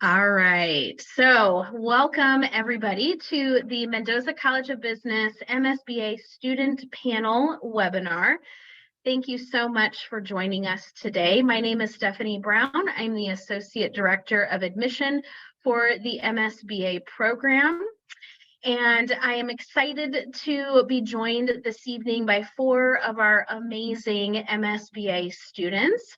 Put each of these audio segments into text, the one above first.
All right. So welcome everybody to the Mendoza College of Business MSBA Student Panel webinar. Thank you so much for joining us today. My name is Stephanie Brown. I'm the Associate Director of Admission for the MSBA program. And I am excited to be joined this evening by 4 of our amazing MSBA students.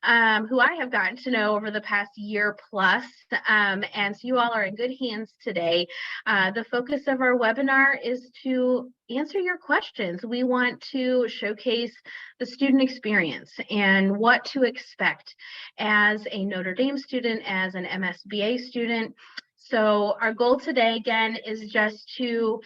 Who I have gotten to know over the past year plus. And so you all are in good hands today. The focus of our webinar is to answer your questions. We want to showcase the student experience and what to expect as a Notre Dame student, as an MSBA student. So our goal today, again, is just to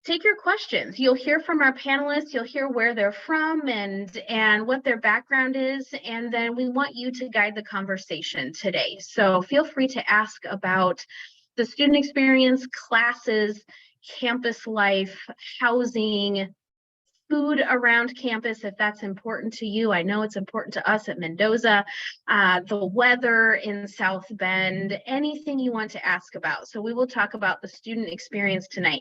take your questions. You'll hear from our panelists, you'll hear where they're from and what their background is, and then we want you to guide the conversation today. So feel free to ask about the student experience, classes, campus life, housing, food around campus, if that's important to you. I know it's important to us at Mendoza, the weather in South Bend, anything you want to ask about. So we will talk about the student experience tonight.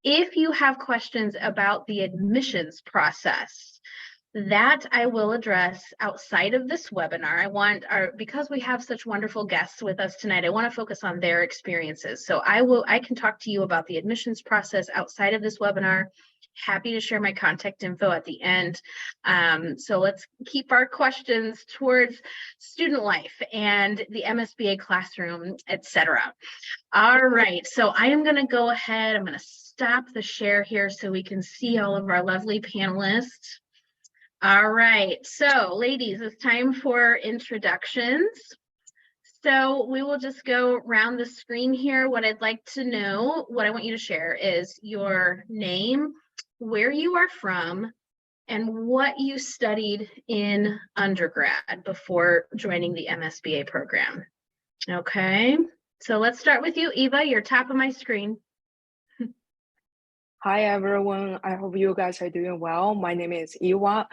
If you have questions about the admissions process, that I will address outside of this webinar. Because we have such wonderful guests with us tonight, I want to focus on their experiences. So I can talk to you about the admissions process outside of this webinar. Happy to share my contact info at the end. So let's keep our questions towards student life and the MSBA classroom, etc. All right, so I am going to go ahead. I'm going to stop the share here so we can see all of our lovely panelists. All right, so ladies, it's time for introductions. So we will just go around the screen here. What I'd like to know, what I want you to share is your name, where you are from, and what you studied in undergrad before joining the MSBA program. Okay, so let's start with you, Eva. You're top of my screen. Hi, everyone. I hope you guys are doing well. My name is Eva.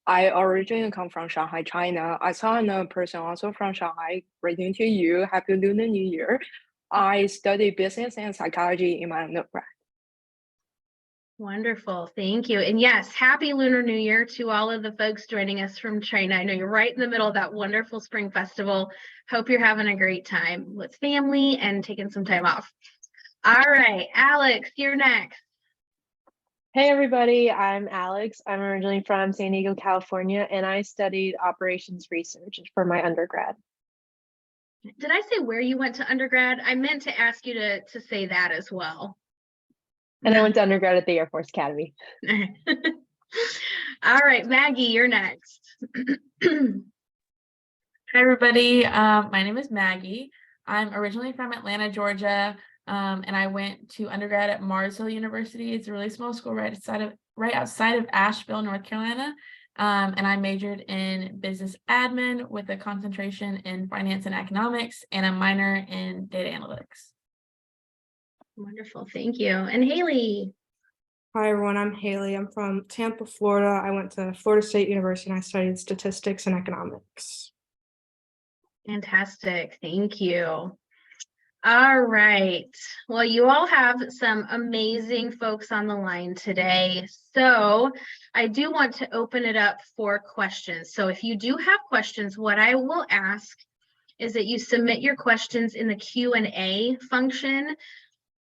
I originally come from Shanghai, China. I saw a person also from Shanghai. Greeting to you. Happy Lunar New Year. I studied business and psychology in my undergrad. Wonderful. Thank you. And yes, happy Lunar New Year to all of the folks joining us from China. I know you're right in the middle of that wonderful spring festival. Hope you're having a great time with family and taking some time off. All right, Alex, you're next. Hey everybody, I'm Alex. I'm originally from San Diego, California, and I studied operations research for my undergrad. Did I say where you went to undergrad? I meant to ask you to say that as well. And I went to undergrad at the Air Force Academy. All right, Maggie, you're next. Hi everybody, my name is Maggie. I'm originally from Atlanta, Georgia. And I went to undergrad at Marsville University. It's a really small school right outside of Asheville, North Carolina. And I majored in business admin with a concentration in finance and economics and a minor in data analytics. Wonderful, thank you. And Haley. Hi everyone, I'm Haley. I'm from Tampa, Florida. I went to Florida State University and I studied statistics and economics. Fantastic, thank you. All right. Well, you all have some amazing folks on the line today. So I do want to open it up for questions. So if you do have questions, what I will ask is that you submit your questions in the Q&A function.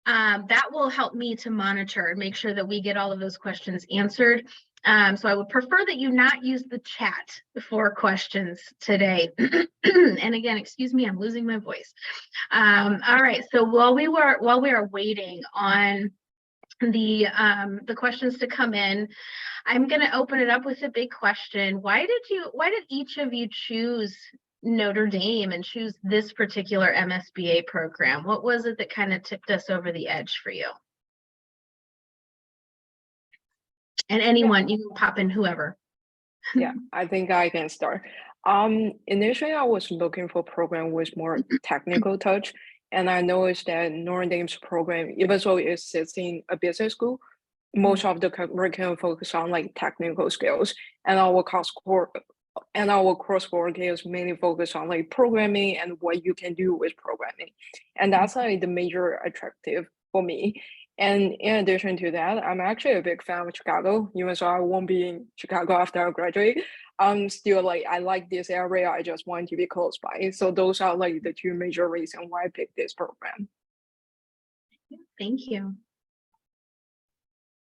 That will help me to monitor and make sure that we get all of those questions answered. So I would prefer that you not use the chat for questions today. And again, excuse me, I'm losing my voice. All right, so while we are waiting on the questions to come in, I'm going to open it up with a big question. Why did each of you choose Notre Dame and choose this particular MSBA program? What was it that kind of tipped us over the edge for you? And anyone, you can pop in whoever. Yeah, I think I can start. Initially, I was looking for a program with more technical touch, and I noticed that Notre Dame's program, even though it sits in a business school, most of the curriculum focus on like technical skills, and our and our coursework is mainly focused on like programming and what you can do with programming. And that's like the major attractive for me. And in addition to that, I'm actually a big fan of Chicago, even though I won't be in Chicago after I graduate. I'm still like, I like this area. I just want to be close by. So those are like the two major reasons why I picked this program. Thank you.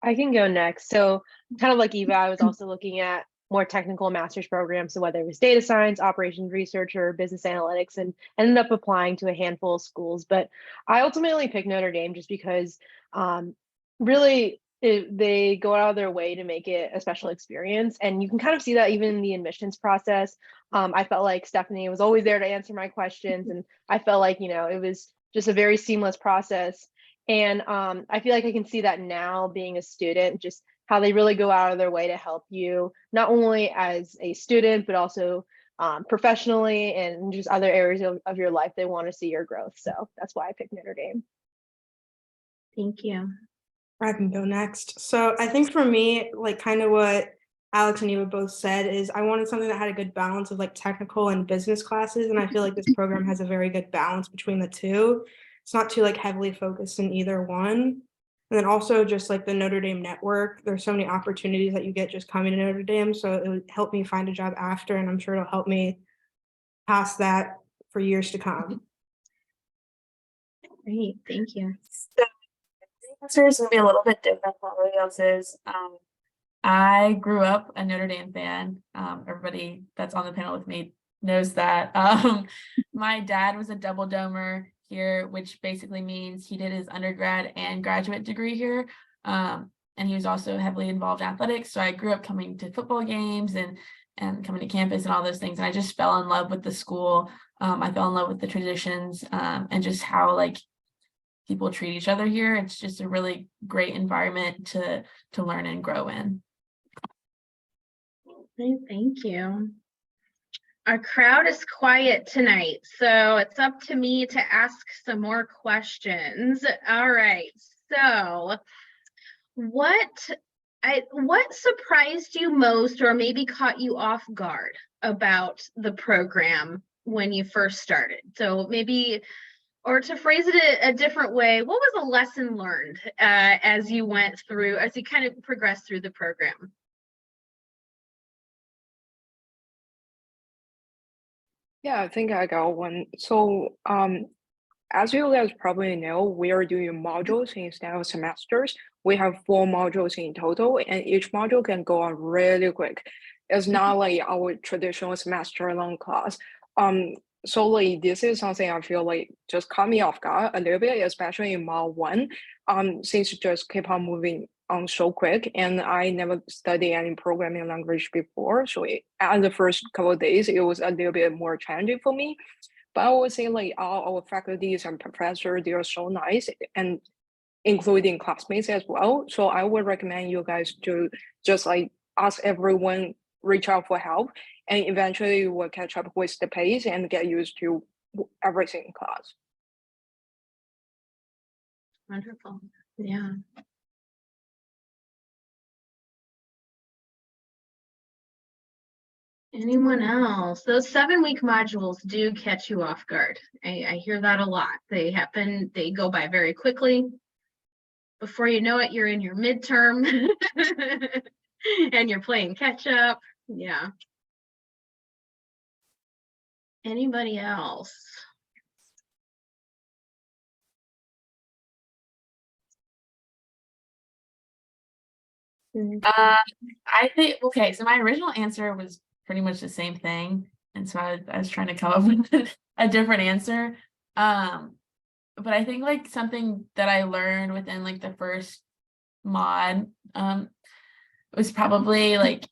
I can go next. So kind of like Eva, I was also looking at more technical master's programs. So whether it was data science, operations research, or business analytics, and ended up applying to a handful of schools. But I ultimately picked Notre Dame just because really they go out of their way to make it a special experience. And you can kind of see that even in the admissions process. I felt like Stephanie was always there to answer my questions. And I felt like, it was just a very seamless process. And I feel like I can see that now being a student, just how they really go out of their way to help you, not only as a student, but also professionally and just other areas of your life they want to see your growth. So that's why I picked Notre Dame. Thank you. I can go next. So I think for me, like kind of what Alex and Eva both said is I wanted something that had a good balance of like technical and business classes. And I feel like this program has a very good balance between the two. It's not too like heavily focused in either one. And then also just like the Notre Dame network, there's so many opportunities that you get just coming to Notre Dame. So it would help me find a job after, and I'm sure it'll help me past that for years to come. Great. Thank you. So the answer is going to be a little bit different from everybody else's. I grew up a Notre Dame fan. Everybody that's on the panel with me knows that. My dad was a double domer here, which basically means he did his undergrad and graduate degree here. And he was also heavily involved in athletics. So I grew up coming to football games and coming to campus and all those things. And I just fell in love with the school. I fell in love with the traditions and just how like people treat each other here. It's just a really great environment to learn and grow in. Okay, thank you. Our crowd is quiet tonight, so it's up to me to ask some more questions. All right, so what surprised you most or maybe caught you off guard about the program when you first started? So maybe, or to phrase it a different way, what was a lesson learned as you kind of progressed through the program? Yeah, I think I got one. So, as you guys probably know, we are doing modules instead of semesters. We have 4 modules in total, and each module can go on really quick. It's not like our traditional semester-long class. So like this is something I feel like just caught me off guard a little bit, especially in Mod 1. Since it just keep on moving on so quick, and I never studied any programming language before. So at the first couple of days, it was a little bit more challenging for me. But I would say like all our faculties and professors, they are so nice, and including classmates as well. So I would recommend you guys to just like ask everyone, reach out for help, and eventually you will catch up with the pace and get used to everything in class. Wonderful. Yeah. Anyone else? Those 7-week modules do catch you off guard. I hear that a lot. They go by very quickly. Before you know it, you're in your midterm and you're playing catch up. Yeah. Anybody else? I think, okay, so my original answer was pretty much the same thing. And so I was trying to come up with a different answer. But I think like something that I learned within like the first mod was probably like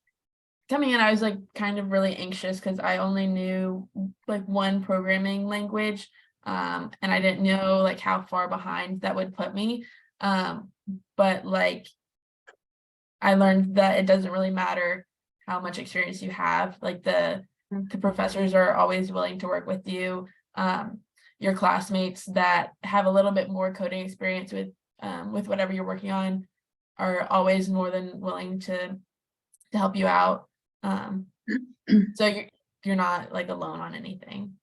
coming in, I was like kind of really anxious because I only knew like one programming language. And I didn't know like how far behind that would put me. But like I learned that it doesn't really matter how much experience you have. Like the professors are always willing to work with you. Your classmates that have a little bit more coding experience with whatever you're working on are always more than willing to help you out. So you're not like alone on anything.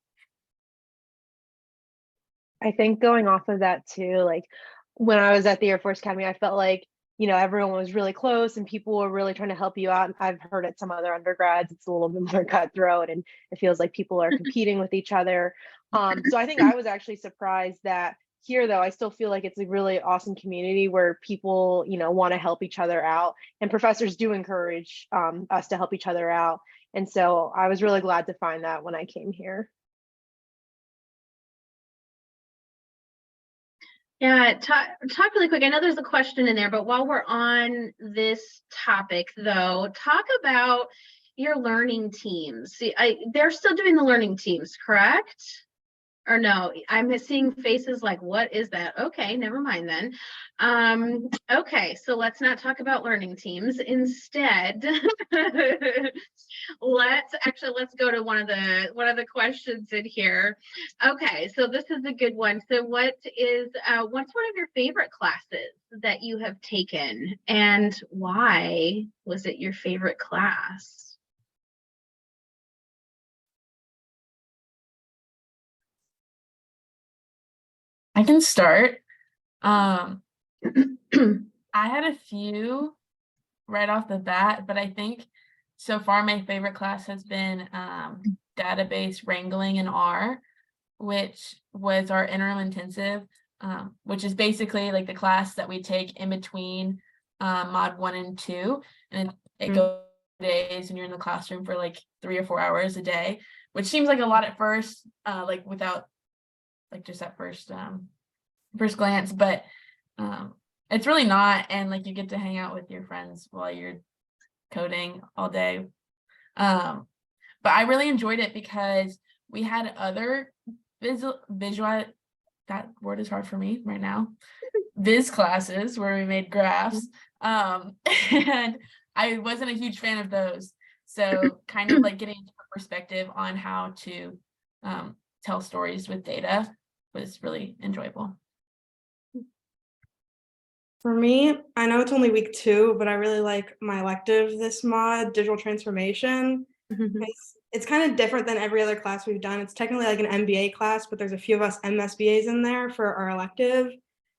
I think going off of that too, like when I was at the Air Force Academy, I felt like, everyone was really close and people were really trying to help you out. And I've heard at some other undergrads, it's a little bit more cutthroat and it feels like people are competing with each other. So I think I was actually surprised that here, though, I still feel like it's a really awesome community where people, want to help each other out, and professors do encourage us to help each other out. And so I was really glad to find that when I came here. Yeah, talk really quick. I know there's a question in there, but while we're on this topic, though, talk about your learning teams. See, they're still doing the learning teams, correct? Or no, I'm seeing faces like, what is that? Okay, never mind then. Okay, so let's not talk about learning teams. Instead, let's go to one of the questions in here. Okay, so this is a good one. So what's one of your favorite classes that you have taken, and why was it your favorite class? I can start. I had a few right off the bat, but I think so far my favorite class has been database wrangling in R, which was our interim intensive, which is basically like the class that we take in between mod 1 and 2, and it goes days and you're in the classroom for like 3 or 4 hours a day, which seems like a lot at first, like without like just at first glance, but it's really not. And like you get to hang out with your friends while you're coding all day. But I really enjoyed it because we had other visual, that word is hard for me right now, viz classes where we made graphs. And I wasn't a huge fan of those. So kind of like getting a perspective on how to tell stories with data was really enjoyable. For me, I know it's only week 2, but I really like my elective this mod, digital transformation. It's kind of different than every other class we've done. It's technically like an MBA class, but there's a few of us MSBAs in there for our elective.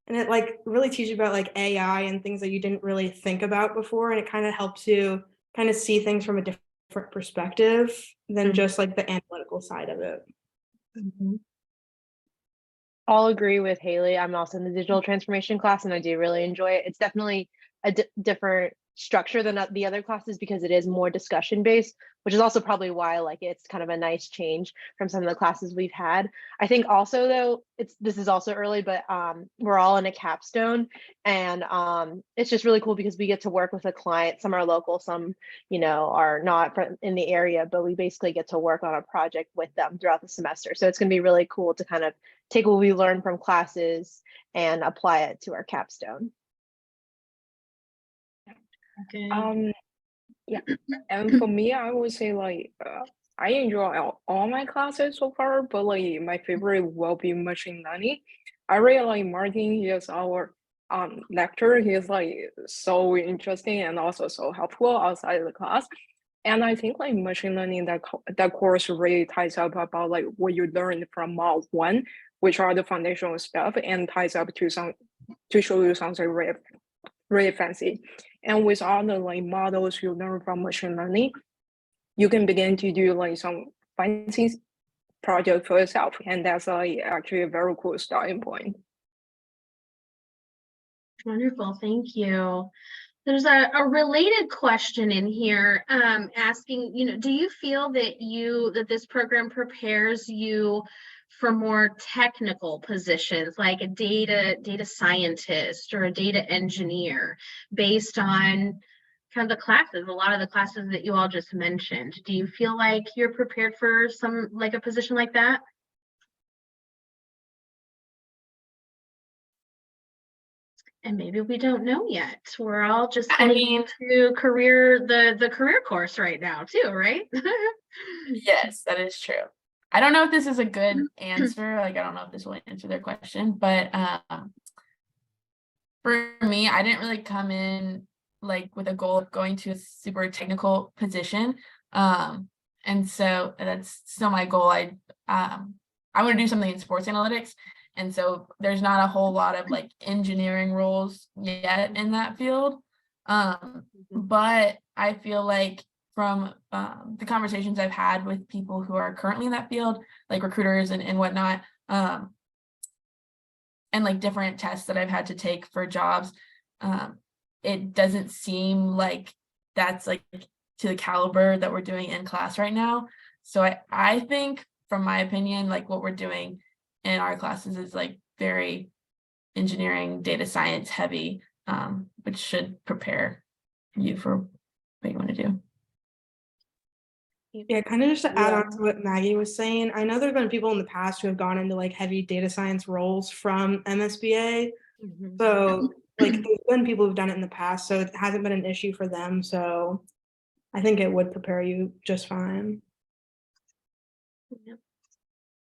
And it like really teaches about like AI and things that you didn't really think about before. And it kind of helps you kind of see things from a different perspective than just like the analytical side of it. I'll agree with Haley. I'm also in the digital transformation class and I do really enjoy it. It's definitely a different structure than the other classes because it is more discussion based, which is also probably why I like it. It's kind of a nice change from some of the classes we've had. I think also though, this is also early, but we're all in a capstone, and it's just really cool because we get to work with a client. Some are local, some are not in the area, but we basically get to work on a project with them throughout the semester. So it's going to be really cool to kind of take what we learn from classes and apply it to our capstone. Okay. Yeah, and for me, I would say like I enjoy all my classes so far, but like my favorite will be machine learning. I really like Martin. He is our lecturer. He is like so interesting and also so helpful outside of the class. And I think like machine learning, that course really ties up about like what you learned from mod 1, which are the foundational stuff, and ties up to show you something really fancy. And with all the like models you learn from machine learning, you can begin to do like some fancy project for yourself, and that's like actually a very cool starting point. Wonderful, thank you. There's a related question in here asking, do you feel that this program prepares you for more technical positions like a data scientist or a data engineer based on kind of the classes, a lot of the classes that you all just mentioned? Do you feel like you're prepared for a position like that? And maybe we don't know yet. We're all just getting into the career course right now too, right? Yes, that is true. I don't know if this is a good answer. Like, I don't know if this will answer their question, but for me, I didn't really come in like with a goal of going to a super technical position. And so that's still my goal. I want to do something in sports analytics. And so there's not a whole lot of like engineering roles yet in that field. But I feel like from the conversations I've had with people who are currently in that field, like recruiters and whatnot, and like different tests that I've had to take for jobs, it doesn't seem like that's like to the caliber that we're doing in class right now. So I think, from my opinion, like what we're doing in our classes is like very engineering, data science heavy, which should prepare you for what you want to do. Yeah, kind of just to add on to what Maggie was saying, I know there have been people in the past who have gone into like heavy data science roles from MSBA. So like there's been people who've done it in the past, so it hasn't been an issue for them. So I think it would prepare you just fine.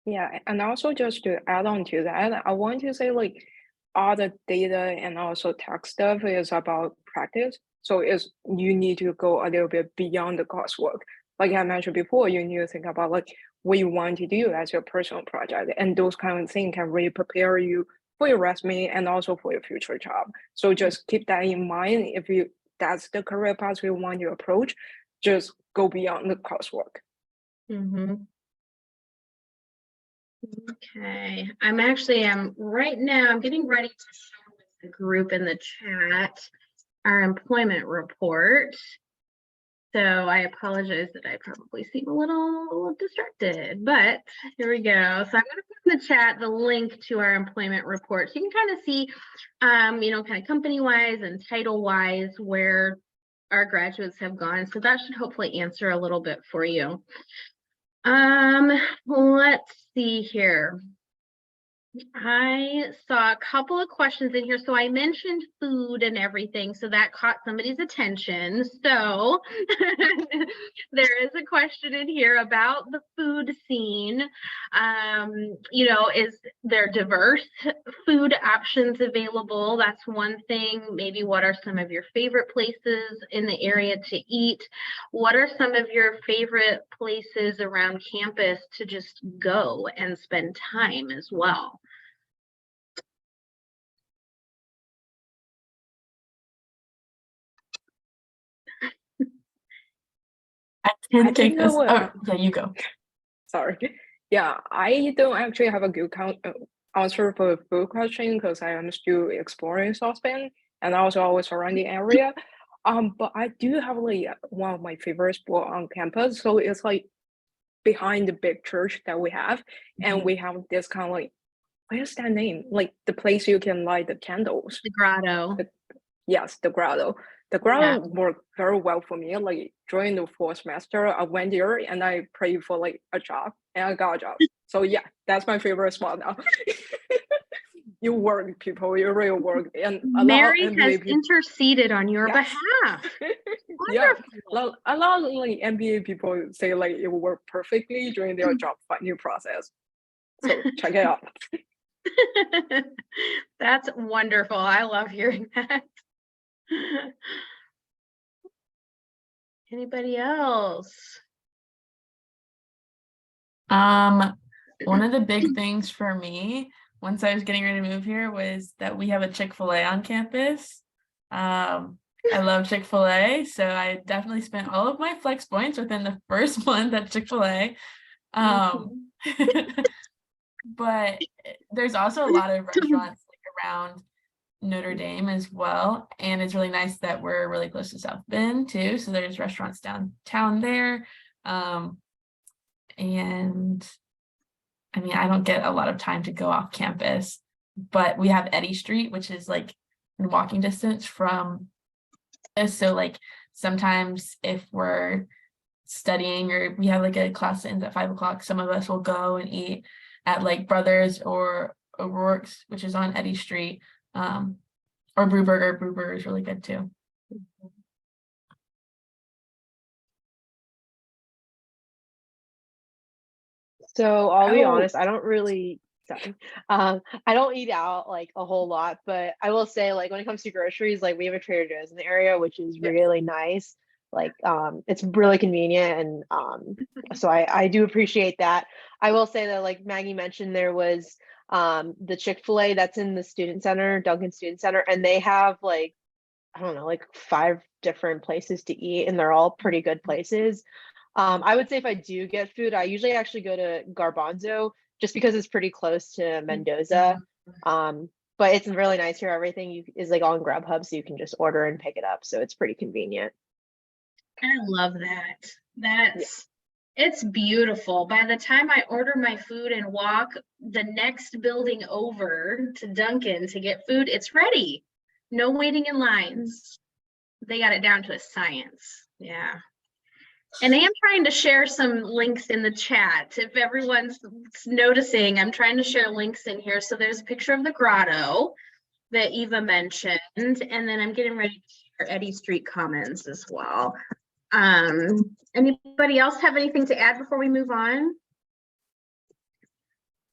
Yeah, and also just to add on to that, I want to say like all the data and also tech stuff is about practice. So it's you need to go a little bit beyond the coursework. Like I mentioned before, you need to think about like what you want to do as your personal project, and those kind of things can really prepare you for your resume and also for your future job. So just keep that in mind. If that's the career path you want to approach, just go beyond the coursework. Okay, I'm right now, I'm getting ready to share with the group in the chat our employment report. So I apologize that I probably seem a little distracted, but here we go. So I'm going to put in the chat the link to our employment report. So you can kind of see, kind of company-wise and title-wise where our graduates have gone. So that should hopefully answer a little bit for you. Let's see here. I saw a couple of questions in here. So I mentioned food and everything, so that caught somebody's attention. So there is a question in here about the food scene. Is there diverse food options available? That's one thing. Maybe what are some of your favorite places in the area to eat? What are some of your favorite places around campus to just go and spend time as well? I can take this. Yeah, you go. Sorry. Yeah, I don't actually have a good answer for the food question because I am still exploring South Bend and also our surrounding area. But I do have like one of my favorite spots on campus. So it's like behind the big church that we have, and we have this kind of like, what is that name? Like the place you can light the candles. The grotto. Yes, the grotto. The grotto worked very well for me. Like during the fall semester, I went there and I prayed for like a job, and I got a job. So yeah, that's my favorite spot now. You work, people. You really work, and Mary has interceded on your behalf. Yeah, a lot of like MBA people say like it will work perfectly during their job finding process. So check it out. That's wonderful. I love hearing that. Anybody else? One of the big things for me once I was getting ready to move here was that we have a Chick-fil-A on campus. I love Chick-fil-A, so I definitely spent all of my flex points within the first month at Chick-fil-A. But there's also a lot of restaurants like around Notre Dame as well, and it's really nice that we're really close to South Bend too, so there's restaurants downtown there. And I mean, I don't get a lot of time to go off campus, but we have Eddy Street, which is like in walking distance from us. So like sometimes if we're studying or we have like a class that ends at 5 o'clock, some of us will go and eat at like Brothers or O'Rourke's, which is on Eddy Street, or Brewburger. Brewburger is really good too. So I'll be honest, I don't really, I don't eat out like a whole lot, but I will say like when it comes to groceries, like we have a Trader Joe's in the area, which is really nice. Like it's really convenient, and so I do appreciate that. I will say that, like Maggie mentioned, there was the Chick-fil-A that's in the student center, Duncan Student Center, and they have like, I don't know, like 5 different places to eat, and they're all pretty good places. I would say if I do get food, I usually actually go to Garbanzo just because it's pretty close to Mendoza. But it's really nice here. Everything is like on Grubhub, so you can just order and pick it up. So it's pretty convenient. I love that. It's beautiful. By the time I order my food and walk the next building over to Dunkin' to get food, it's ready. No waiting in lines. They got it down to a science. Yeah. And I am trying to share some links in the chat. If everyone's noticing, I'm trying to share links in here. So there's a picture of the grotto that Eva mentioned, and then I'm getting ready to share Eddy Street Commons as well. Anybody else have anything to add before we move on?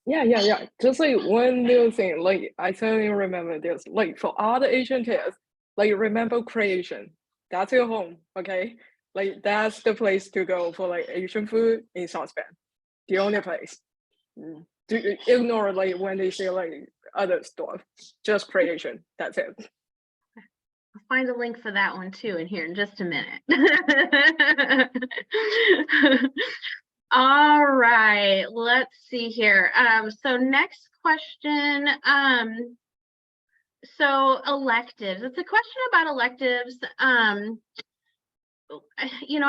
Yeah. Just like one little thing, like I certainly remember this, like for all the Asian kids, like remember creation. That's your home, okay? Like that's the place to go for like Asian food in South Bend. The only place. Do ignore like when they say like other stuff. Just creation. That's it. I'll find a link for that one too in here in just a minute. All right, let's see here. So next question. So electives. It's a question about electives. I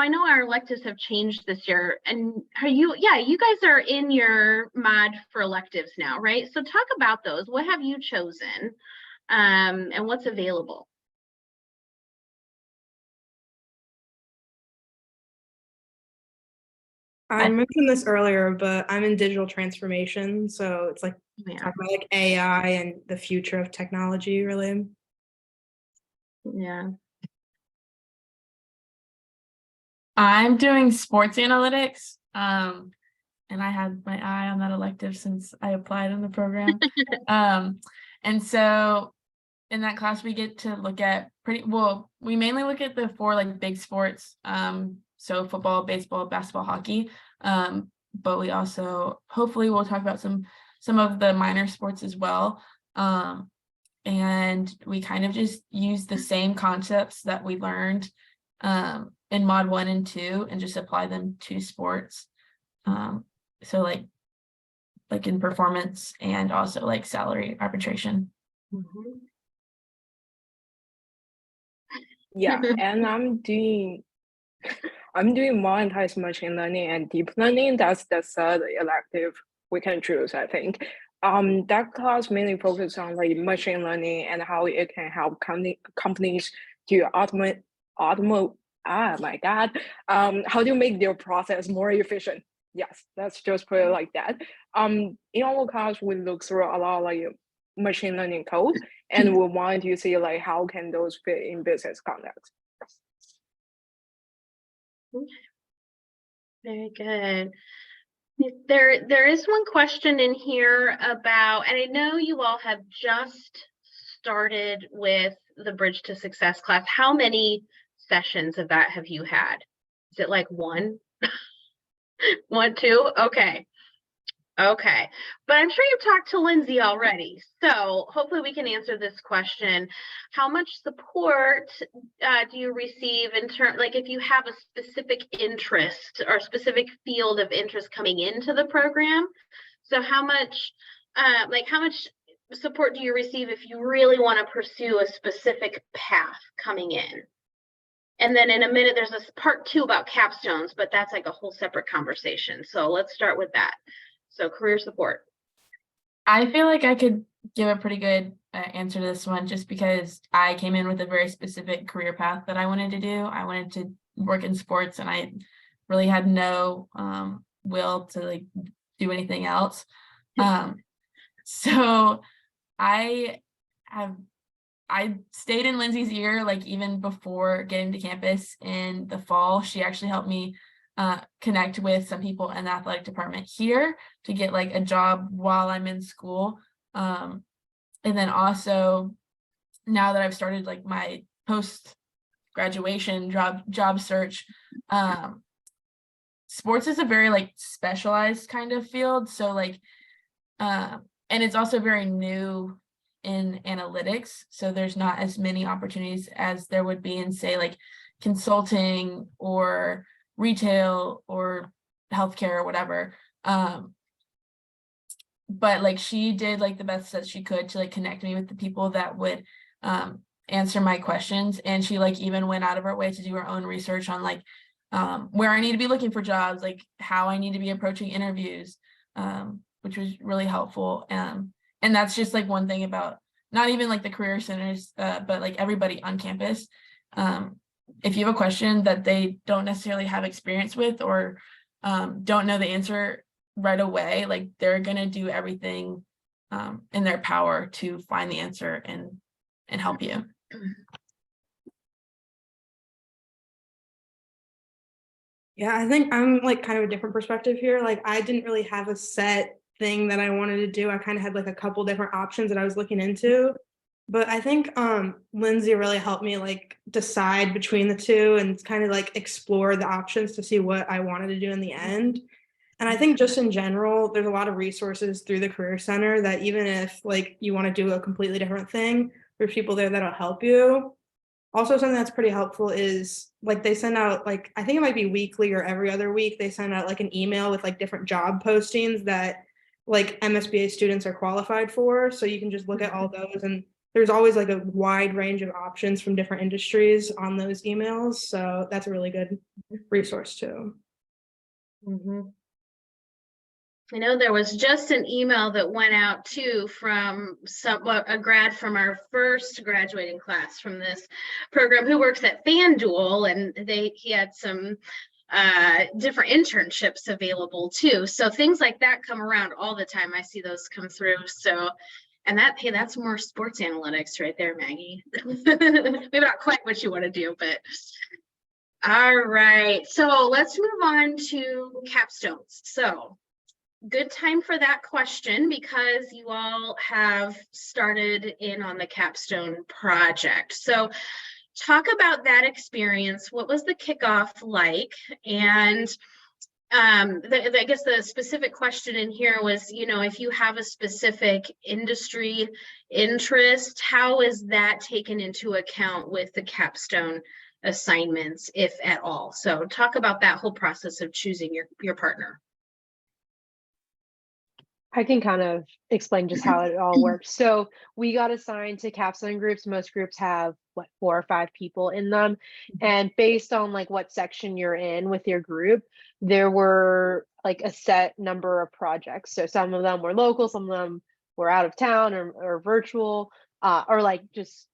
know our electives have changed this year, and you guys are in your mod for electives now, right? So talk about those. What have you chosen, and what's available? I mentioned this earlier, but I'm in digital transformation, so it's like talk about like AI and the future of technology, really. Yeah. I'm doing sports analytics, and I had my eye on that elective since I applied in the program. And so in that class, we get to look at we mainly look at the 4 like big sports, so football, baseball, basketball, hockey, but we also hopefully we'll talk about some of the minor sports as well. And we kind of just use the same concepts that we learned in mod 1 and 2 and just apply them to sports. So like in performance and also like salary arbitration. Yeah, and I'm doing monetized machine learning and deep learning. That's the 3rd elective we can choose, I think. That class mainly focuses on like machine learning and how it can help companies to automate. Oh my God! How do you make their process more efficient? Yes, let's just put it like that. In our class, we look through a lot of like machine learning code, and we want to see like how can those fit in business context. Very good. There is one question in here about, and I know you all have just started with the Bridge to Success class. How many sessions of that have you had? Is it like 1? 1, 2? Okay. But I'm sure you've talked to Lindsay already. So hopefully we can answer this question. How much support do you receive in terms, like if you have a specific interest or specific field of interest coming into the program? So how much support do you receive if you really want to pursue a specific path coming in? And then in a minute, there's this part 2 about capstones, but that's like a whole separate conversation. So let's start with that. So career support. I feel like I could give a pretty good answer to this one just because I came in with a very specific career path that I wanted to do. I wanted to work in sports and I really had no will to like do anything else. So I stayed in Lindsay's ear, like even before getting to campus in the fall. She actually helped me connect with some people in the athletic department here to get like a job while I'm in school. And then also now that I've started like my post graduation, job search. Sports is a very like specialized kind of field. So like, and it's also very new in analytics. So there's not as many opportunities as there would be in, say, like consulting or retail or healthcare or whatever. But like she did like the best that she could to like connect me with the people that would answer my questions. And she like even went out of her way to do her own research on like where I need to be looking for jobs, like how I need to be approaching interviews, which was really helpful. And that's just like one thing about not even like the career centers, but like everybody on campus. If you have a question that they don't necessarily have experience with or don't know the answer right away, like they're gonna do everything in their power to find the answer and help you. Yeah, I think I'm like kind of a different perspective here. Like I didn't really have a set thing that I wanted to do. I kind of had like a couple different options that I was looking into. But I think Lindsay really helped me like decide between the two and kind of like explore the options to see what I wanted to do in the end. And I think just in general, there's a lot of resources through the Career Center that even if like you want to do a completely different thing, there's people there that'll help you. Also, something that's pretty helpful is like they send out like I think it might be weekly or every other week, they send out like an email with like different job postings that like MSBA students are qualified for. So you can just look at all those, and there's always like a wide range of options from different industries on those emails. So that's a really good resource too. I know there was just an email that went out too from a grad from our first graduating class from this program who works at FanDuel, and he had some different internships available too. So things like that come around all the time. I see those come through. So, and that's more sports analytics right there, Maggie. Maybe not quite what you want to do, but all right. So let's move on to capstones. So good time for that question because you all have started in on the capstone project. So talk about that experience. What was the kickoff like? And I guess the specific question in here was, you know, if you have a specific industry interest, how is that taken into account with the capstone assignments, if at all? So talk about that whole process of choosing your partner. I can kind of explain just how it all works. So we got assigned to capstone groups. Most groups have 4 or 5 people in them. And based on like what section you're in with your group, there were like a set number of projects. So some of them were local, some of them were out of town or virtual, or like just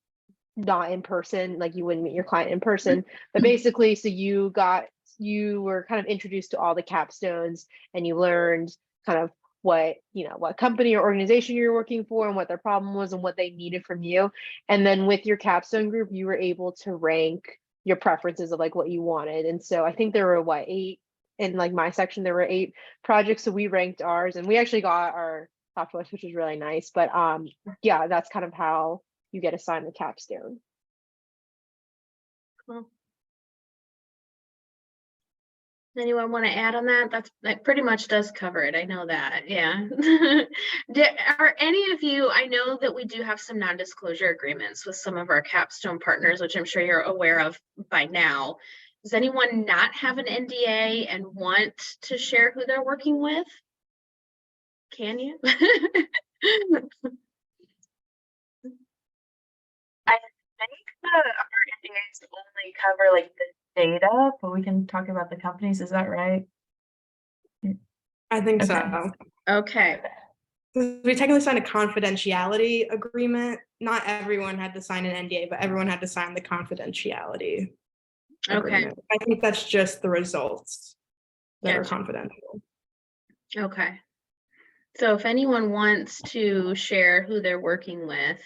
not in person, like you wouldn't meet your client in person. But basically, so you were kind of introduced to all the capstones and you learned kind of what company or organization you're working for and what their problem was and what they needed from you. And then with your capstone group, you were able to rank your preferences of like what you wanted. And so I think there were 8 in like my section, there were 8 projects. So we ranked ours and we actually got our top choice, which was really nice. But yeah, that's kind of how you get assigned the capstone. Cool. Anyone want to add on that? That pretty much does cover it. I know that. Yeah. Are any of you, I know that we do have some non-disclosure agreements with some of our capstone partners, which I'm sure you're aware of by now. Does anyone not have an NDA and want to share who they're working with? Can you? I think our NDAs only cover like the data, but we can talk about the companies. Is that right? I think Okay. so. Okay. We technically signed a confidentiality agreement. Not everyone had to sign an NDA, but everyone had to sign the confidentiality agreement. I think that's just the results that are confidential. Okay. So if anyone wants to share who they're working with.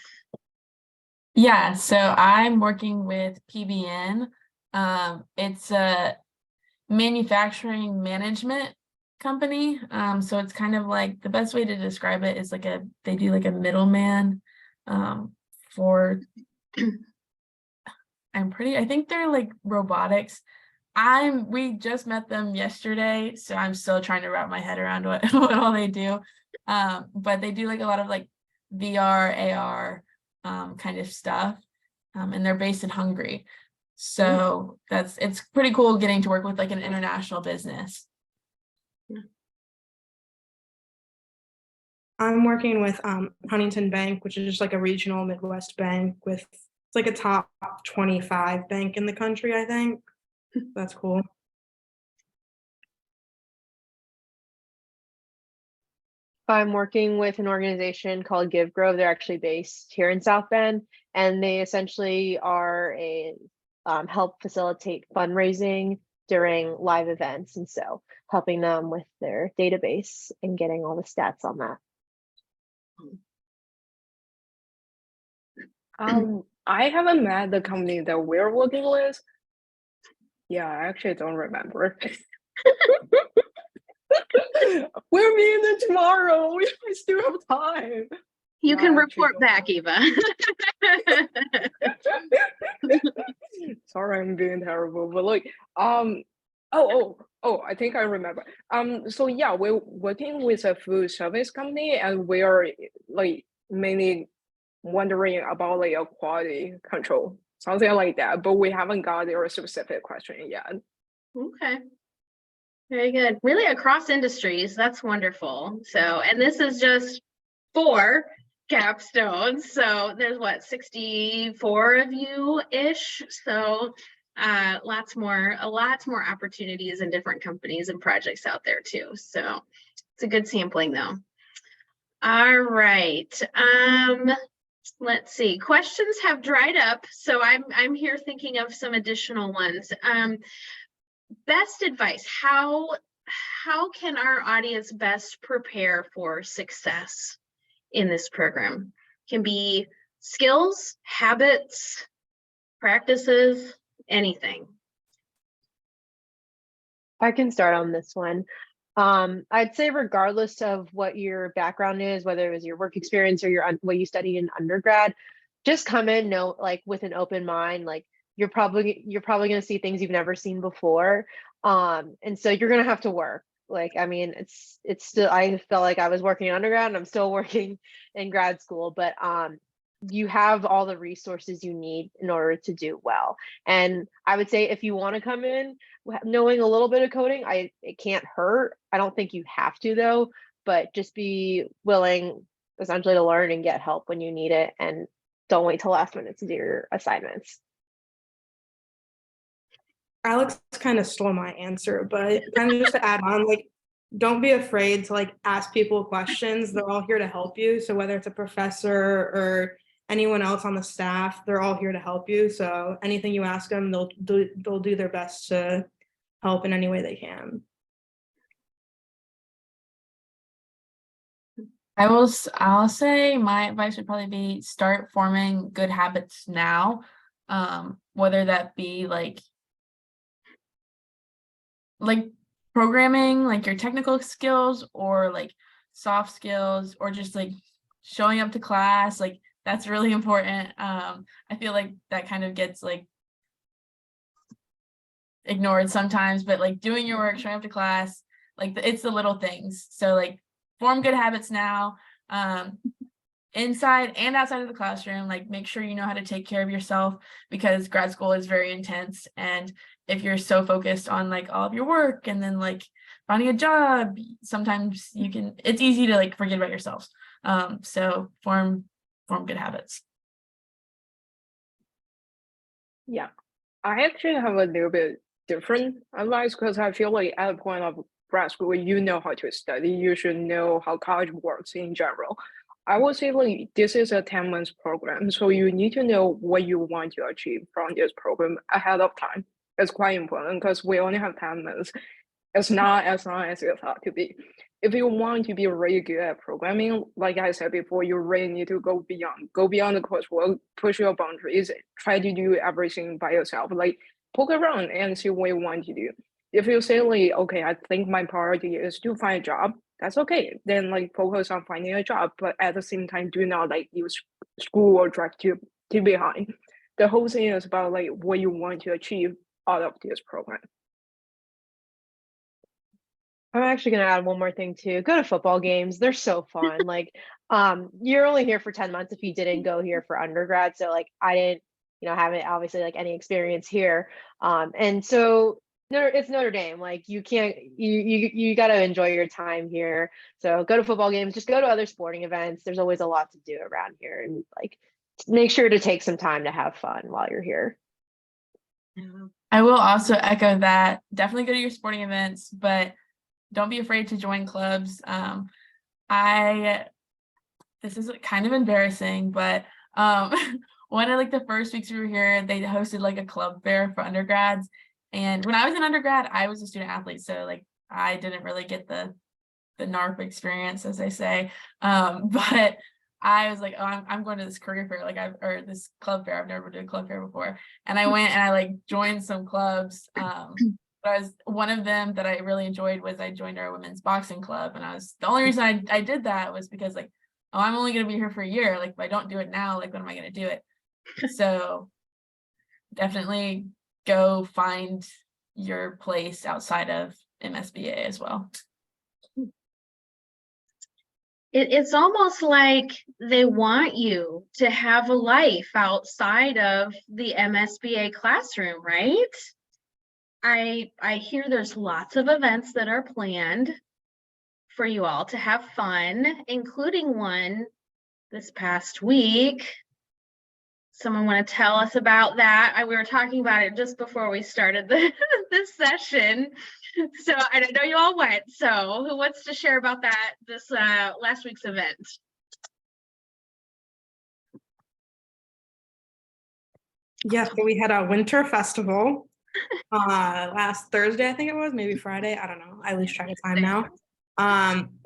Yeah, so I'm working with PBN. It's a manufacturing management company. So it's kind of like the best way to describe it is like they do like a middleman for I think they're like robotics. We just met them yesterday, so I'm still trying to wrap my head around what, what all they do. But they do like a lot of like VR, AR kind of stuff. And they're based in Hungary. So it's pretty cool getting to work with like an international business. I'm working with Huntington Bank, which is just like a regional Midwest bank with it's like a top 25 bank in the country, I think. That's cool. I'm working with an organization called Give Grove. They're actually based here in South Bend, and they essentially are a help facilitate fundraising during live events, and so helping them with their database and getting all the stats on that. I haven't met the company that we're working with. Yeah, I actually don't remember. We're meeting tomorrow. We still have time. You No, can I actually report back, Eva. Sorry, I'm being terrible, but like, I think I remember. So yeah, we're working with a food service company, and we are like mainly wondering about like a quality control, something like that. But we haven't got their specific question yet. Okay. Very good. Really across industries. That's wonderful. So, and this is just 4 capstones. So there's what, 64 of you ish. So lots more opportunities in different companies and projects out there too. So it's a good sampling though. All right. Let's see. Questions have dried up. So I'm here thinking of some additional ones. Best advice, how can our audience best prepare for success in this program? Can be skills, habits, practices, anything. I can start on this one. I'd say regardless of what your background is, whether it was your work experience or what you studied in undergrad, just come in like with an open mind. Like you're probably going to see things you've never seen before, and so you're going to have to work. Like, I mean, it's still, I felt like I was working in undergrad and I'm still working in grad school, but you have all the resources you need in order to do well. And I would say if you want to come in knowing a little bit of coding, it can't hurt. I don't think you have to though, but just be willing essentially to learn and get help when you need it, and don't wait till last minute to do your assignments. Alex kind of stole my answer, but kind of just to add on, like, don't be afraid to like ask people questions. They're all here to help you. So whether it's a professor or anyone else on the staff, they're all here to help you. So anything you ask them, they'll do their best to help in any way they can. I'll say my advice would probably be start forming good habits now. Whether that be like programming, like your technical skills, or like soft skills, or just like showing up to class. Like that's really important. I feel like that kind of gets like ignored sometimes, but like doing your work, showing up to class, like it's the little things. So like form good habits now, inside and outside of the classroom. Like make sure you know how to take care of yourself, because grad school is very intense, and if you're so focused on like all of your work and then like finding a job, sometimes it's easy to like forget about yourselves. So form good habits. Yeah, I actually have a little bit different advice, because I feel like at the point of grad school, you know how to study, you should know how college works in general. I would say like this is a 10 months program, so you need to know what you want to achieve from this program ahead of time. It's quite important because we only have 10 months. It's not as long as you thought to be. If you want to be really good at programming, like I said before, you really need to go beyond the coursework, push your boundaries, try to do everything by yourself, like poke around and see what you want to do. If you say like, okay, I think my priority is to find a job, that's okay. Then like focus on finding a job, but at the same time, do not like use school or drive to behind. the whole thing is about like what you want to achieve out of this program. I'm actually going to add one more thing too. Go to football games. They're so fun. Like, you're only here for 10 months if you didn't go here for undergrad. So like, I didn't, have it obviously like any experience here. And so it's Notre Dame. Like you can't, you got to enjoy your time here. So go to football games, just go to other sporting events. There's always a lot to do around here, and like, make sure to take some time to have fun while you're here. I will also echo that. Definitely go to your sporting events, but don't be afraid to join clubs. This is kind of embarrassing, but one of like the first weeks we were here, they hosted like a club fair for undergrads. And when I was an undergrad, I was a student athlete, so like I didn't really get the NARP experience, as they say. But I was like, oh, I'm going to this career fair, or this club fair. I've never done a club fair before, and I went and I like joined some clubs. But one of them that I really enjoyed was I joined our women's boxing club, and the only reason I did that was because like, oh, I'm only going to be here for a year. Like if I don't do it now, like when am I going to do it? So definitely go find your place outside of MSBA as well. It's almost like they want you to have a life outside of the MSBA classroom, right? I hear there's lots of events that are planned for you all to have fun, including one this past week. Someone want to tell us about that? We were talking about it just before we started this session. So I know you all went. So who wants to share about that, this last week's event? Yeah, so we had a winter festival last Thursday, I think it was, maybe Friday. I don't know. I lose track of time now.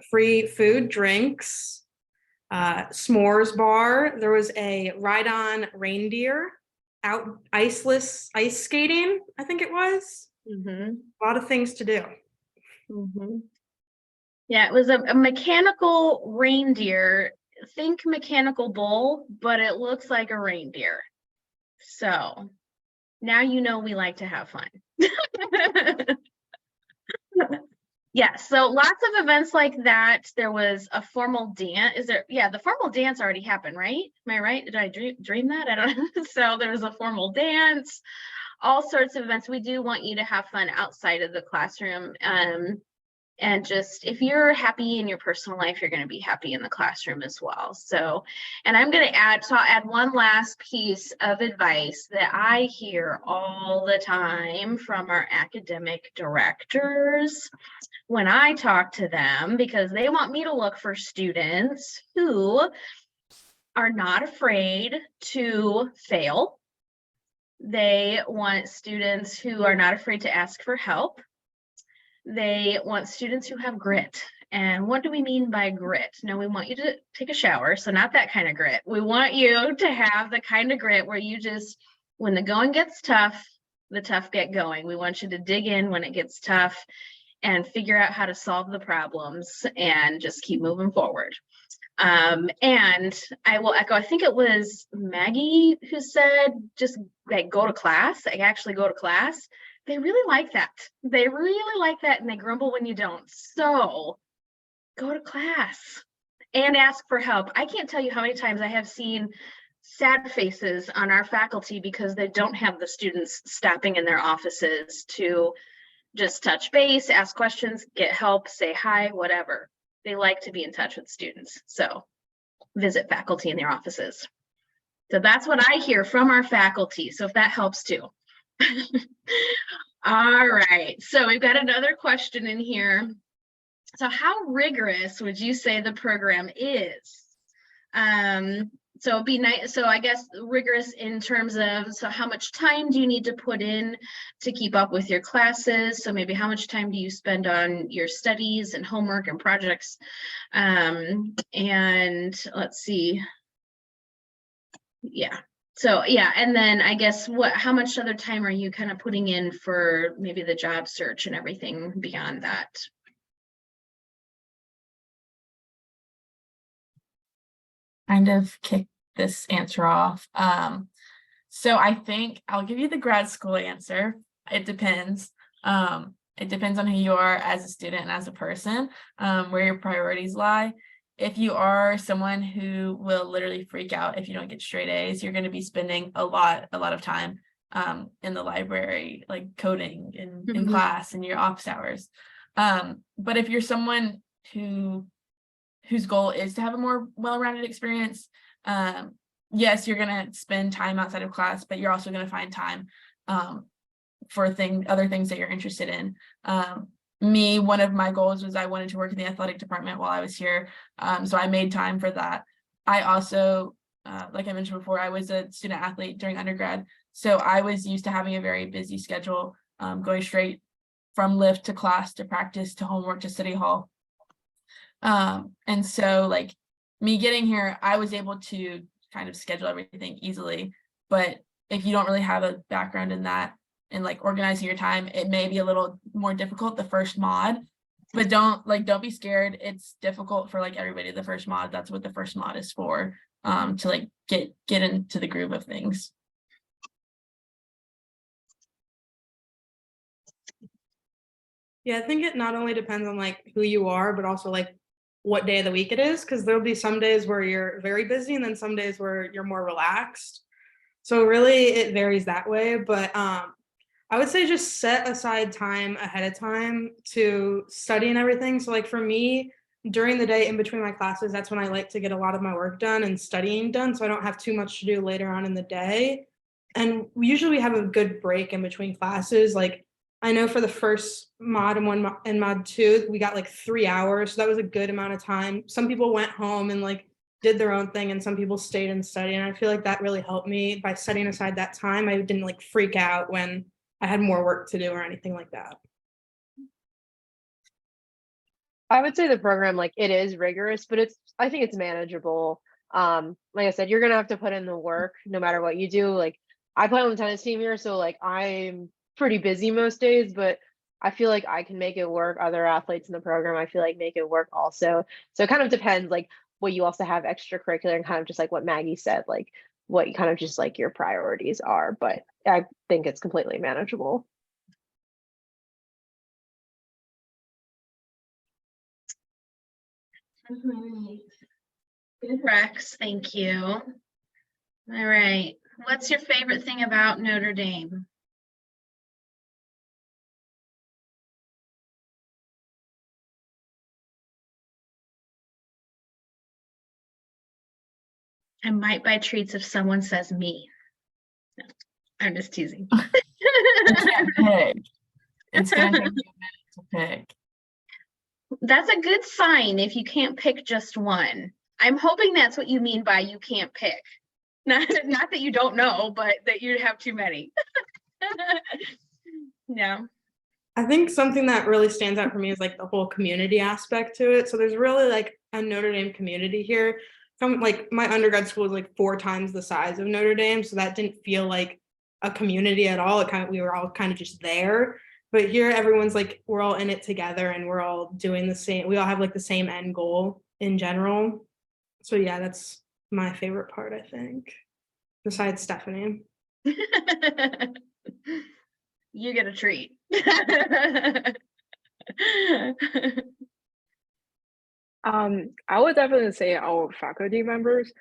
Free food, drinks, s'mores bar. There was a ride-on reindeer, out ice skating, I think it was. A lot of things to do. Yeah, it was a mechanical reindeer. Think mechanical bull, but it looks like a reindeer. So now you know we like to have fun. Yeah, so lots of events like that. There was a formal dance. Yeah, the formal dance already happened, right? Am I right? Did I dream that? I don't know. So there was a formal dance, all sorts of events. We do want you to have fun outside of the classroom. And just, if you're happy in your personal life, you're going to be happy in the classroom as well. So, and I'm going to I'll add one last piece of advice that I hear all the time from our academic directors when I talk to them, because they want me to look for students who are not afraid to fail. They want students who are not afraid to ask for help. They want students who have grit. And what do we mean by grit? No, we want you to take a shower, so not that kind of grit. We want you to have the kind of grit where you just, when the going gets tough, the tough get going. We want you to dig in when it gets tough and figure out how to solve the problems and just keep moving forward. And I will echo, I think it was Maggie who said, just like go to class, like actually go to class. They really like that. They really like that, and they grumble when you don't. So go to class and ask for help. I can't tell you how many times I have seen sad faces on our faculty because they don't have the students stopping in their offices to just touch base, ask questions, get help, say hi, whatever. They like to be in touch with students. So visit faculty in their offices. So that's what I hear from our faculty. So if that helps too. All right, so we've got another question in here. So how rigorous would you say the program is? So it'd be nice. So I guess rigorous in terms of, so how much time do you need to put in to keep up with your classes? So maybe how much time do you spend on your studies and homework and projects? And let's see. Yeah. So yeah, and then I guess how much other time are you kind of putting in for maybe the job search and everything beyond that? Kind of kick this answer off. So I think I'll give you the grad school answer. It depends. It depends on who you are as a student and as a person, where your priorities lie. If you are someone who will literally freak out if you don't get straight A's, you're going to be spending a lot of time in the library, like coding in class and your office hours. But if you're someone whose goal is to have a more well-rounded experience, yes, you're going to spend time outside of class, but you're also going to find time for other things that you're interested in. One of my goals was I wanted to work in the athletic department while I was here. So I made time for that. I also, like I mentioned before, I was a student athlete during undergrad. So I was used to having a very busy schedule, going straight from lift to class to practice to homework to city hall. And so like me getting here, I was able to kind of schedule everything easily. But if you don't really have a background in that and like organizing your time, it may be a little more difficult the first mod, but don't be scared. It's difficult for like everybody the first mod. That's what the first mod is for, to like get into the groove of things. Yeah, I think it not only depends on like who you are, but also like what day of the week it is, because there'll be some days where you're very busy and then some days where you're more relaxed. So really it varies that way. But I would say just set aside time ahead of time to study and everything. So like for me, during the day in between my classes, that's when I like to get a lot of my work done and studying done, so I don't have too much to do later on in the day. And usually we have a good break in between classes. Like I know for the first mod and mod 2, we got like 3 hours. So that was a good amount of time. Some people went home and like did their own thing and some people stayed and studied. And I feel like that really helped me by setting aside that time. I didn't like freak out when I had more work to do or anything like that. I would say the program, like it is rigorous, but I think it's manageable. Like I said, you're gonna have to put in the work no matter what you do. Like I play on the tennis team here, so like I'm pretty busy most days, but I feel like I can make it work. Other athletes in the program, I feel like make it work also. So it kind of depends like what you also have extracurricular and kind of just like what Maggie said, like what you kind of just like your priorities are. But I think it's completely manageable. Good, Rex. Thank you. All right. What's your favorite thing about Notre Dame? I might buy treats if someone says me. No, I'm just teasing. You can't pick. It's gonna take you a minute to pick. That's a good sign if you can't pick just one. I'm hoping that's what you mean by you can't pick. Not that you don't know, but that you have too many. Yeah. I think something that really stands out for me is like the whole community aspect to it. So there's really like a Notre Dame community here. Like my undergrad school was like 4 times the size of Notre Dame, so that didn't feel like a community at all. We were all kind of just there. But here everyone's like, we're all in it together and we're all doing the same. We all have like the same end goal in general. So yeah, that's my favorite part, I think, besides Stephanie. You get a treat. I would definitely say our faculty members.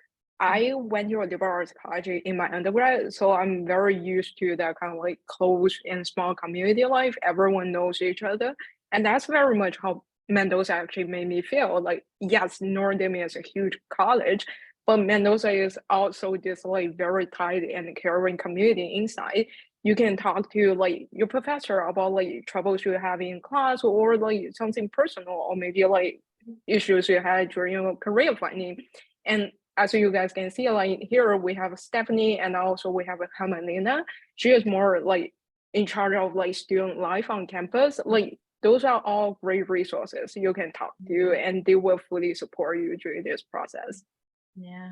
I went to a liberal arts college in my undergrad, so I'm very used to that kind of like close and small community life. Everyone knows each other, and that's very much how Mendoza actually made me feel. Like, yes, Notre Dame is a huge college, but Mendoza is also this like very tight and caring community inside. You can talk to like your professor about like troubles you have in class or like something personal, or maybe like issues you had during your career finding. And as you guys can see, like here we have Stephanie and also we have Hermelina. She is more like in charge of like student life on campus. Like those are all great resources you can talk to and they will fully support you during this process. Yeah.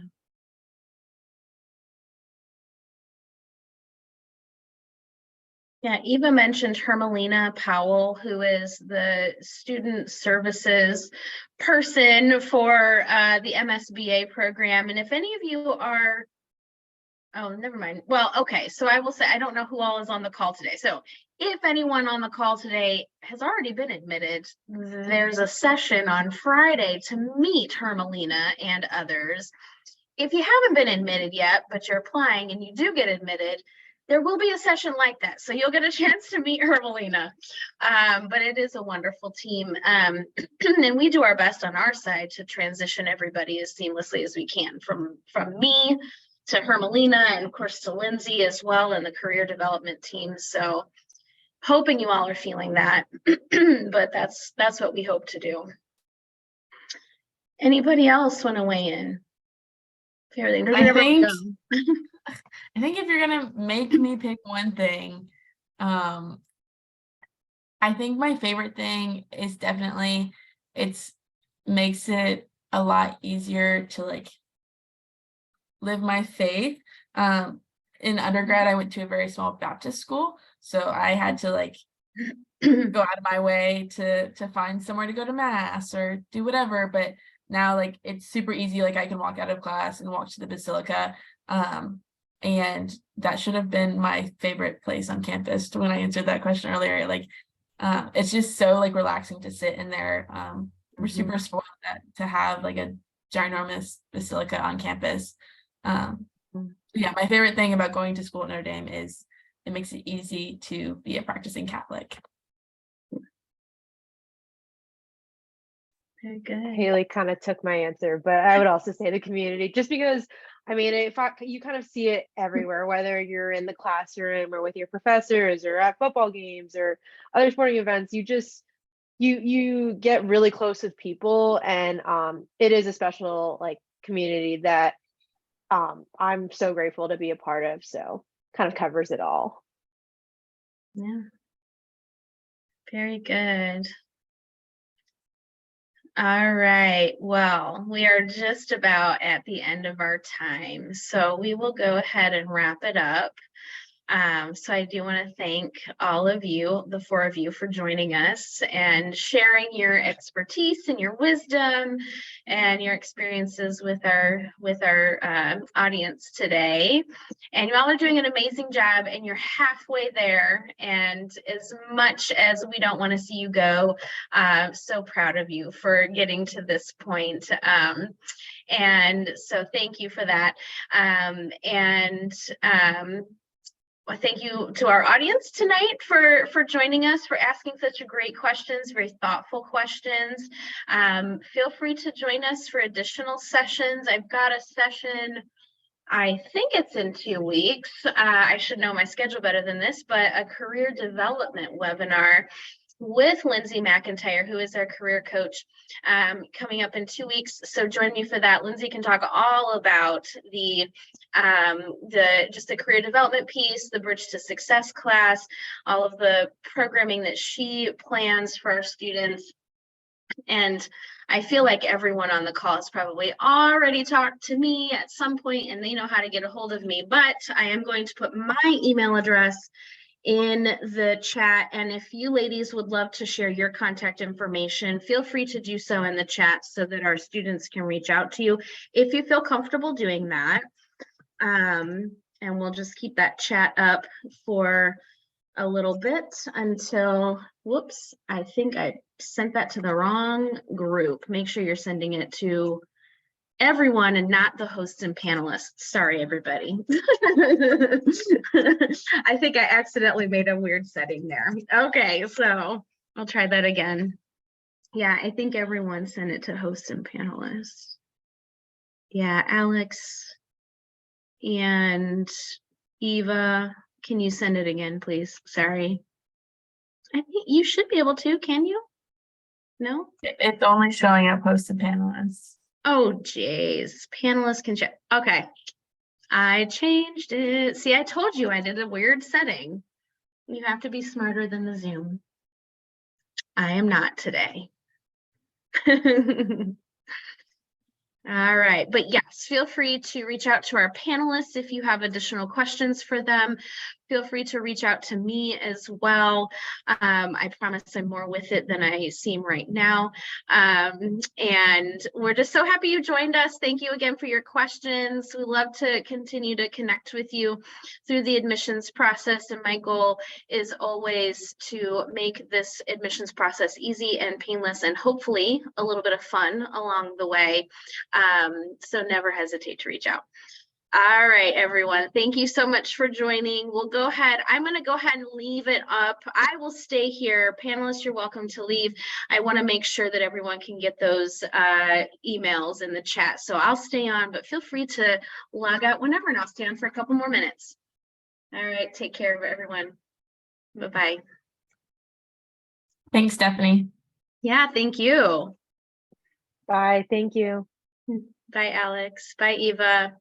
Yeah, Eva mentioned Hermelina Powell, who is the student services person for the MSBA program. And if any of you are Oh, never mind. Well, okay, so I will say, I don't know who all is on the call today. So if anyone on the call today has already been admitted, there's a session on Friday to meet Hermelina and others. If you haven't been admitted yet, but you're applying and you do get admitted, there will be a session like that. So you'll get a chance to meet Hermelina. But it is a wonderful team. And we do our best on our side to transition everybody as seamlessly as we can, from me to Hermelina, and of course to Lindsay as well, and the career development team. So hoping you all are feeling that, but that's what we hope to do. Anybody else want to weigh in? I think if you're gonna make me pick one thing, I think my favorite thing is definitely makes it a lot easier to like live my faith. In undergrad, I went to a very small Baptist school, so I had to like go out of my way to find somewhere to go to mass or do whatever. But now, like, it's super easy. Like, I can walk out of class and walk to the basilica. And that should have been my favorite place on campus when I answered that question earlier. Like, it's just so like relaxing to sit in there. We're super spoiled to have like a ginormous basilica on campus. Yeah, my favorite thing about going to school at Notre Dame is it makes it easy to be a practicing Catholic. Very good. Haley kind of took my answer, but I would also say the community, just because, I mean, you kind of see it everywhere, whether you're in the classroom or with your professors or at football games or other sporting events, you get really close with people, and it is a special like community that I'm so grateful to be a part of. So kind of covers it all. Yeah. Very good. All right. Well, we are just about at the end of our time, so we will go ahead and wrap it up. So I do want to thank all of you, the four of you, for joining us and sharing your expertise and your wisdom and your experiences with our audience today. And you all are doing an amazing job, and you're halfway there. And as much as we don't want to see you go, so proud of you for getting to this point. And so thank you for that. Thank you to our audience tonight for joining us, for asking such great questions, very thoughtful questions. Feel free to join us for additional sessions. I've got a session, I think it's in 2 weeks. I should know my schedule better than this, but a career development webinar with Lindsay McIntyre, who is our career coach, coming up in 2 weeks. So join me for that. Lindsay can talk all about the career development piece, the Bridge to Success class, all of the programming that she plans for our students. And I feel like everyone on the call has probably already talked to me at some point, and they know how to get a hold of me, but I am going to put my email address in the chat. And if you ladies would love to share your contact information, feel free to do so in the chat so that our students can reach out to you if you feel comfortable doing that. And we'll just keep that chat up for a little bit until, whoops, I think I sent that to the wrong group. Make sure you're sending it to everyone and not the hosts and panelists. Sorry, everybody. I think I accidentally made a weird setting there. Okay, so I'll try that again. Yeah, I think everyone sent it to hosts and panelists. Yeah, Alex and Eva, can you send it again, please? Sorry. I think you should be able to, can you? No? It's only showing up hosts and panelists. Oh, geez. Panelists can check. Okay. I changed it. See, I told you I did a weird setting. You have to be smarter than the Zoom. I am not today. All right. But yes, feel free to reach out to our panelists if you have additional questions for them. feel free to reach out to me as well. I promise I'm more with it than I seem right now. And we're just so happy you joined us. Thank you again for your questions. We love to continue to connect with you through the admissions process. And my goal is always to make this admissions process easy and painless, and hopefully a little bit of fun along the way. So never hesitate to reach out. All right, everyone. Thank you so much for joining. We'll go ahead. I'm going to go ahead and leave it up. I will stay here. Panelists, you're welcome to leave. I want to make sure that everyone can get those emails in the chat. So I'll stay on, but feel free to log out whenever, and I'll stay on for a couple more minutes. All right. Take care of everyone. Bye-bye. Thanks, Stephanie. Yeah, thank you. Bye. Thank you. Bye, Alex. Bye, Eva.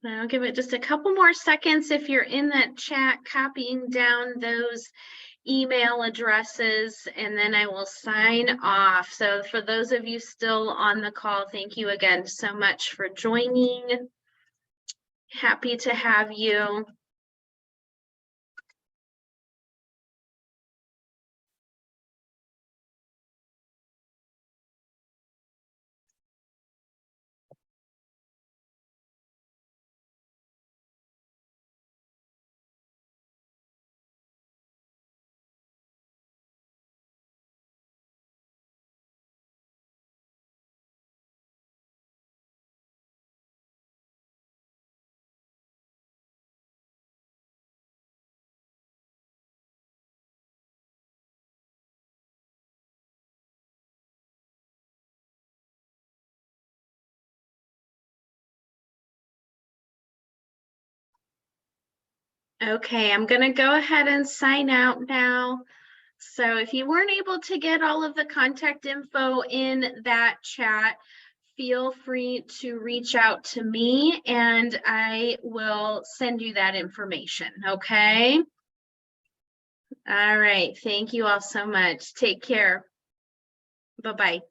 I'll give it just a couple more seconds. If you're in that chat, copying down those email addresses, and then I will sign off. So for those of you still on the call, thank you again so much for joining. Happy to have you. Okay, I'm going to go ahead and sign out now. So if you weren't able to get all of the contact info in that chat, feel free to reach out to me and I will send you that information. Okay. All right. Thank you all so much. Take care. Bye-bye.